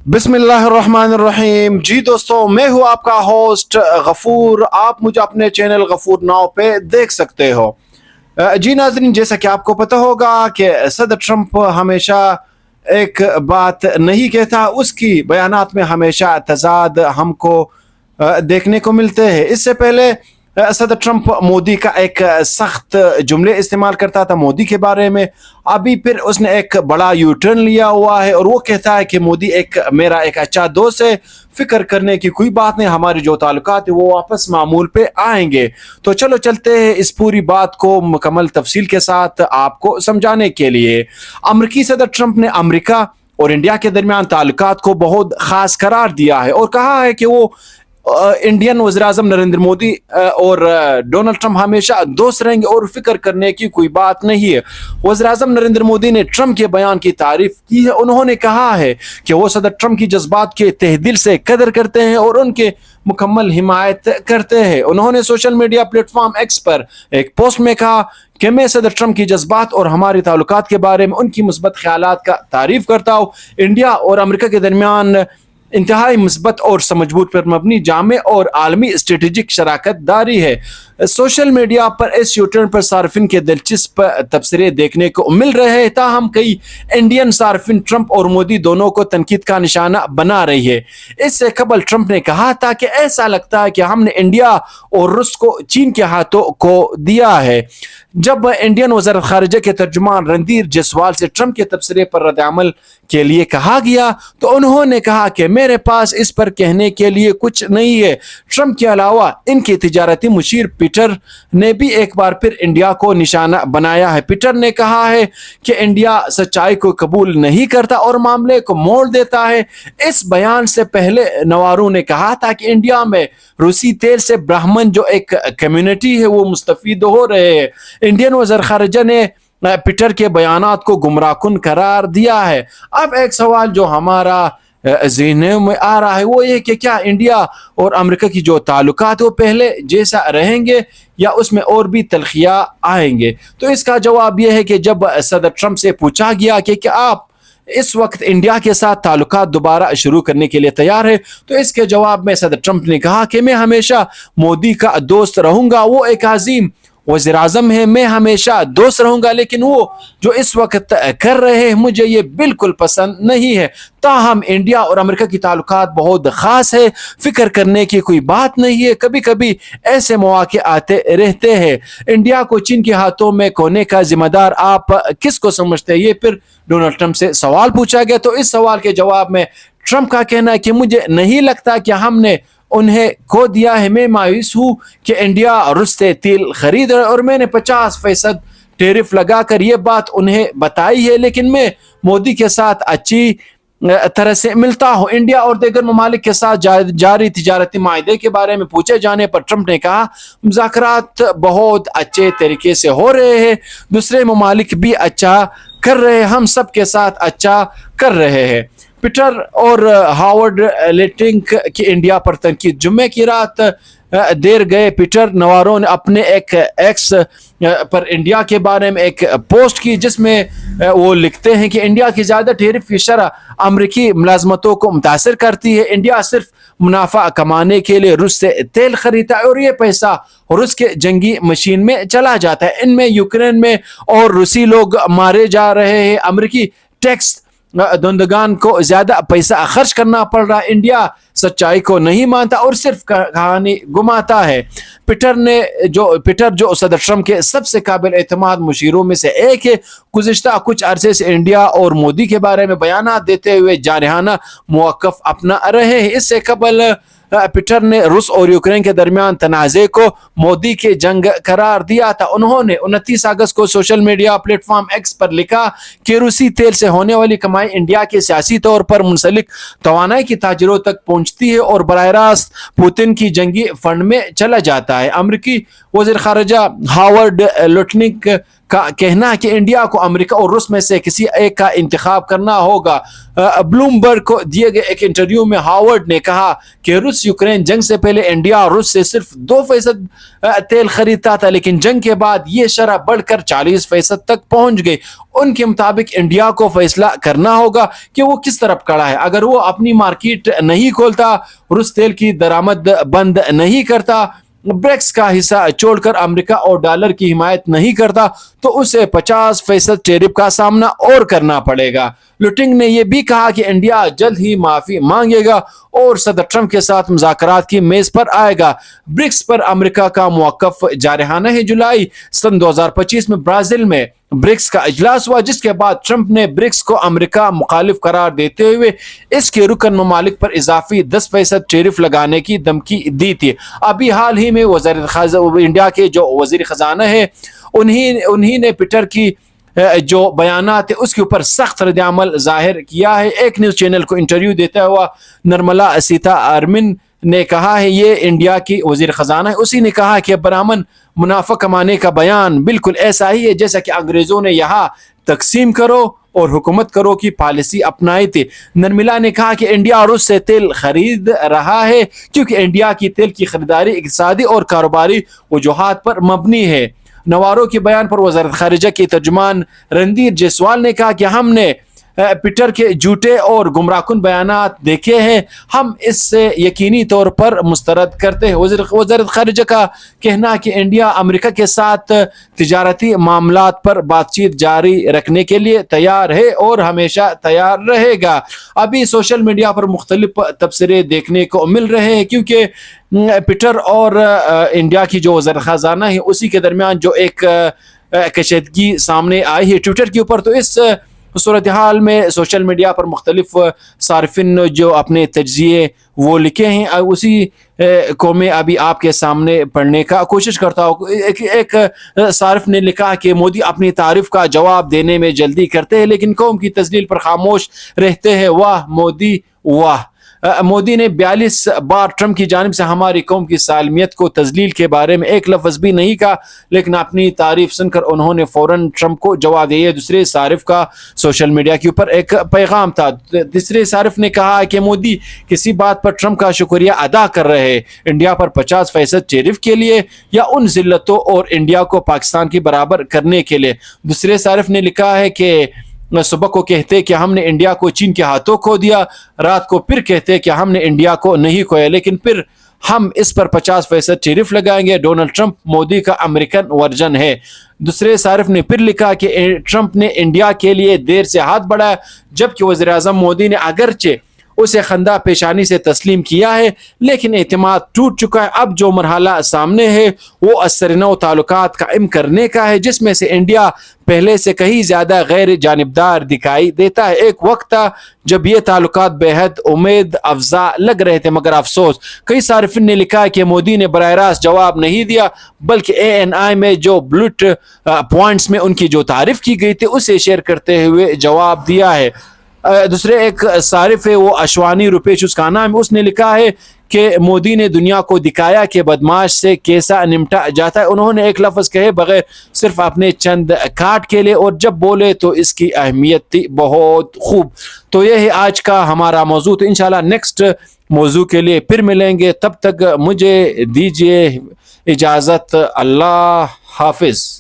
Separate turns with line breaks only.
बिस्मिल्लाहिर्रहमानिर्रहीम। जी दोस्तों, मैं हूँ आपका होस्ट गफूर। आप मुझे अपने चैनल गफूर नाव पे देख सकते हो। जी नाज़रीन, जैसा कि आपको पता होगा कि सदर ट्रंप हमेशा एक बात नहीं कहता, उसकी बयानात में हमेशा तजाद हमको देखने को मिलते हैं। इससे पहले सदर ट्रंप मोदी का एक सख्त जुमले इस्तेमाल करता था मोदी के बारे में। अभी फिर उसने एक बड़ा यू टर्न लिया हुआ है और वो कहता है कि मोदी मेरा एक अच्छा दोस्त है, फिक्र करने की कोई बात नहीं, हमारे जो ताल्लुकात है वो वापस मामूल पे आएंगे। तो चलो चलते हैं इस पूरी बात को मुकम्मल तफसील के साथ आपको समझाने के लिए। अमरीकी सदर ट्रंप ने अमेरिका और इंडिया के दरमियान ताल्लुकात को बहुत खास करार दिया है और कहा है कि वो इंडियन वज़ीर-ए-आज़म नरेंद्र मोदी और डोनाल्ड ट्रंप हमेशा दोस्त रहेंगे और फिक्र करने की कोई बात नहीं है। वज़ीर-ए-आज़म नरेंद्र मोदी ने ट्रंप के बयान की तारीफ की है। उन्होंने कहा है कि वो सदर ट्रंप की जज्बात के तहे दिल से कदर करते हैं और उनके मुकम्मल हिमायत करते हैं। उन्होंने सोशल मीडिया प्लेटफॉर्म एक्स पर एक पोस्ट में कहा कि मैं सदर ट्रंप की जज्बात और हमारे ताल्लुकात के बारे में उनकी मुस्बत ख्यालात का तारीफ करता हूँ। इंडिया और अमेरिका के दरमियान इंतहाई मुस्बत और समझबूझ पर मबनी जामे और आलमी स्ट्रेटेजिक शराकत दारी है। सोशल मीडिया पर इस यूटर्न पर सार्फिन के दिलचस्प तबसरे देखने को मिल रहे हैं, ताहम कई इंडियन सार्फिन ट्रंप और मोदी दोनों को तनकीद का निशाना बना रही है। इससे कबल ट्रंप ने कहा था कि ऐसा लगता है कि हमने इंडिया और रूस को चीन के हाथों को दिया है। जब इंडियन वज़ीर ख़ारिजा के तर्जुमान रणधीर जायसवाल से ट्रंप के तबसरे पर रद्द-ए-अमल के लिए कहा गया तो उन्होंने कहा कि मेरे पास इस पर कहने के लिए कुछ नहीं है। ट्रंप के अलावा इनके तिजारती मुशीर पीटर ने भी एक बार फिर इंडिया को निशाना बनाया है। पीटर ने कहा है कि इंडिया सच्चाई को कबूल नहीं करता और मामले को मोड़ देता है। इस बयान से पहले नवारू ने कहा था कि इंडिया में रूसी तेल से ब्राह्मण जो एक कम्युनिटी है वो मुस्तफीद हो रहे हैं। इंडियन वज़ीर ख़ारिजा ने पीटर के बयानात को गुमराहकुन करार दिया है। अब एक सवाल जो हमारा ज़हन में आ रहा है वो ये कि क्या इंडिया और अमेरिका की जो ताल्लुकात वो पहले जैसा रहेंगे या उसमें और भी तलखियाँ आएंगे। तो इसका जवाब ये है कि जब सदर ट्रंप से पूछा गया कि क्या आप इस वक्त इंडिया के साथ ताल्लुकात दोबारा शुरू करने के लिए तैयार है, तो इसके जवाब में सदर ट्रंप ने कहा कि मैं हमेशा मोदी का दोस्त रहूंगा, वो एक अजीम वज़ीर आज़म है, मैं हमेशा दोस्त रहूंगा, लेकिन वो जो इस वक्त कर रहे हैं मुझे ये बिल्कुल पसंद नहीं है। ताहम इंडिया और अमेरिका की ताल्लुकात बहुत ख़ास है, फिक्र करने की कोई बात नहीं है। कभी कभी ऐसे मौके आते रहते हैं। इंडिया को चीन के हाथों में खोने का जिम्मेदार आप किसको समझते हैं, ये फिर डोनाल्ड ट्रंप से सवाल पूछा गया। तो इस सवाल के जवाब में ट्रंप का कहना है कि मुझे नहीं लगता कि हमने उन्हें खो दिया है। मैं मायूस हूँ कि इंडिया रूस से तेल खरीद रहा है और मैंने 50% टैरिफ लगाकर ये बात उन्हें बताई है, लेकिन मैं मोदी के साथ अच्छी तरह से मिलता हूँ। इंडिया और दीगर ममालिक के साथ जारी तिजारती माहदे के बारे में पूछे जाने पर ट्रंप ने कहा मुज़ाकरात बहुत अच्छे तरीके से हो रहे हैं, दूसरे ममालिक भी अच्छा कर रहे हैं, हम सब के साथ अच्छा कर रहे हैं। पीटर और हावर्ड लेटिंग की इंडिया पर तनकीद। जुम्मे की रात देर गए पीटर नवारो ने अपने एक एक्स पर इंडिया के बारे में एक पोस्ट की जिसमें वो लिखते हैं कि इंडिया की ज़्यादा टैरिफ की शरह अमरीकी मुलाजमतों को मुतासर करती है। इंडिया सिर्फ मुनाफा कमाने के लिए रूस से तेल खरीदता है और ये पैसा रूस के जंगी मशीन में चला जाता है। इनमें यूक्रेन में और रूसी लोग मारे जा रहे हैं। अमरीकी टैक्स दंदगान को ज्यादा पैसा खर्च करना पड़ रहा है। इंडिया सच्चाई को नहीं मानता और सिर्फ कहानी घुमाता है। पीटर जो सदर ट्रंप के सबसे काबिल एतमाद मुशीरों में से एक है, गुज़िश्ता कुछ अरसे से इंडिया और मोदी के बारे में बयानात देते हुए जारहाना मौक़िफ़ अपना रहे हैं। इससे कबल पीटर ने रूस और यूक्रेन के दरमियान तनाज़े को मोदी के जंग करार दिया था। उन्होंने 29 अगस्त को सोशल मीडिया प्लेटफॉर्म एक्स पर लिखा कि रूसी तेल से होने वाली कमाई इंडिया के सियासी तौर पर मुंसलिक तवानाई की ताजरों तक पहुंचती है और बराह रास्त पुतिन की जंगी फंड में चला जाता है। अमरीकी वज़ीर ख़ारिजा हावर्ड लेटिंग کا کہنا ہے کہ انڈیا کو امریکہ اور روس میں سے کسی ایک کا انتخاب کرنا ہوگا۔ بلومبرگ کو دیے گئے ایک انٹرویو میں ہاورڈ نے کہا کہ روس یوکرین جنگ سے پہلے انڈیا روس سے صرف 2% تیل خریدتا تھا، لیکن جنگ کے بعد یہ شرح بڑھ کر 40% تک پہنچ گئی۔ ان کے مطابق انڈیا کو فیصلہ کرنا ہوگا کہ وہ کس طرف کھڑا ہے۔ اگر وہ اپنی مارکیٹ نہیں کھولتا، روس تیل کی درآمد بند نہیں کرتا، بریکس کا حصہ چھوڑ کر امریکہ اور ڈالر کی حمایت نہیں کرتا، تو اسے 50% ٹیرف کا سامنا اور کرنا پڑے گا۔ لوٹنگ نے یہ بھی کہا کہ انڈیا جلد ہی معافی مانگے گا اور صدر ٹرمپ کے ساتھ مذاکرات کی میز پر آئے گا۔ برکس پر امریکہ کا موقف جارحانہ ہے۔ جولائی سن 2025 میں برازیل میں برکس کا اجلاس ہوا، جس کے بعد ٹرمپ نے برکس کو امریکہ مخالف قرار دیتے ہوئے اس کے رکن ممالک پر اضافی 10% ٹیرف لگانے کی دھمکی دی تھی۔ ابھی حال ہی میں انڈیا کے جو وزیر خزانہ ہے انہی نے پیٹر کی جو بیانات ہے اس کے اوپر سخت رد عمل ظاہر کیا ہے۔ ایک نیوز چینل کو انٹرویو دیتا ہوا نرملا سیتا ارمن نے کہا ہے، یہ انڈیا کی وزیر خزانہ ہے، اسی نے کہا کہ برامن منافع کمانے کا بیان بالکل ایسا ہی ہے جیسا کہ انگریزوں نے یہاں تقسیم کرو اور حکومت کرو کی پالیسی اپنائی تھی۔ نرملا نے کہا کہ انڈیا روس سے تیل خرید رہا ہے کیونکہ انڈیا کی تیل کی خریداری اقتصادی اور کاروباری وجوہات پر مبنی ہے۔ نوارو کے بیان پر وزارت خارجہ کے ترجمان رندیر جیسوال نے کہا کہ ہم نے پیٹر کے جھوٹے اور گمراہ کن بیانات دیکھے ہیں، ہم اس سے یقینی طور پر مسترد کرتے ہیں۔ وزارت خارجہ کا کہنا ہے کہ انڈیا امریکہ کے ساتھ تجارتی معاملات پر بات چیت جاری رکھنے کے لیے تیار ہے اور ہمیشہ تیار رہے گا۔ ابھی سوشل میڈیا پر مختلف تبصرے دیکھنے کو مل رہے ہیں کیونکہ پیٹر اور انڈیا کی جو وزیر خزانہ ہے اسی کے درمیان جو ایک کشیدگی سامنے آئی ہے ٹویٹر کے اوپر، تو اس صورتحال میں سوشل میڈیا پر مختلف صارفین جو اپنے تجزیے وہ لکھے ہیں، اسی کو میں ابھی آپ کے سامنے پڑھنے کا کوشش کرتا ہوں۔ ایک صارف نے لکھا کہ مودی اپنی تعریف کا جواب دینے میں جلدی کرتے ہیں لیکن قوم کی تذلیل پر خاموش رہتے ہیں، واہ مودی واہ۔ مودی نے 42 بار ٹرمپ کی جانب سے ہماری قوم کی سالمیت کو تذلیل کے بارے میں ایک لفظ بھی نہیں کہا، لیکن اپنی تعریف سن کر انہوں نے فوراً ٹرمپ کو جواب دیا۔ دوسرے صارف کا سوشل میڈیا کے اوپر ایک پیغام تھا۔ تیسرے صارف نے کہا کہ مودی کسی بات پر ٹرمپ کا شکریہ ادا کر رہے ہیں، انڈیا پر 50% ٹیرف کے لیے یا ان ذلتوں اور انڈیا کو پاکستان کی برابر کرنے کے لیے۔ دوسرے صارف نے لکھا ہے کہ صبح کو کہتے کہ ہم نے انڈیا کو چین کے ہاتھوں کھو دیا، رات کو پھر کہتے کہ ہم نے انڈیا کو نہیں کھویا، لیکن پھر ہم اس پر 50% ٹیرف لگائیں گے۔ ڈونلڈ ٹرمپ مودی کا امریکن ورژن ہے۔ دوسرے صارف نے پھر لکھا کہ ٹرمپ نے انڈیا کے لیے دیر سے ہاتھ بڑھایا، جبکہ وزیر اعظم مودی نے اگرچہ اسے خندہ پیشانی سے تسلیم کیا ہے لیکن اعتماد ٹوٹ چکا ہے۔ اب جو مرحلہ سامنے ہے وہ اثر نو تعلقات قائم کرنے کا ہے، جس میں سے انڈیا پہلے سے کہیں زیادہ غیر جانبدار دکھائی دیتا ہے۔ ایک وقت تھا جب یہ تعلقات بے حد امید افزا لگ رہے تھے، مگر افسوس کئی صارفین نے لکھا کہ مودی نے براہ راست جواب نہیں دیا بلکہ ANI میں جو بلٹ پوائنٹس میں ان کی جو تعریف کی گئی تھی اسے شیئر کرتے ہوئے جواب دیا ہے۔ دوسرے ایک صارف ہے وہ اشوانی روپیش اس کا نام ہے، اس نے لکھا ہے کہ مودی نے دنیا کو دکھایا کہ بدماش سے کیسا نمٹا جاتا ہے۔ انہوں نے ایک لفظ کہے بغیر صرف اپنے چند کاٹ کے لیے، اور جب بولے تو اس کی اہمیت تھی بہت خوب۔ تو یہ ہے آج کا ہمارا موضوع، تو انشاءاللہ نیکسٹ موضوع کے لیے پھر ملیں گے، تب تک مجھے دیجیے اجازت، اللہ حافظ۔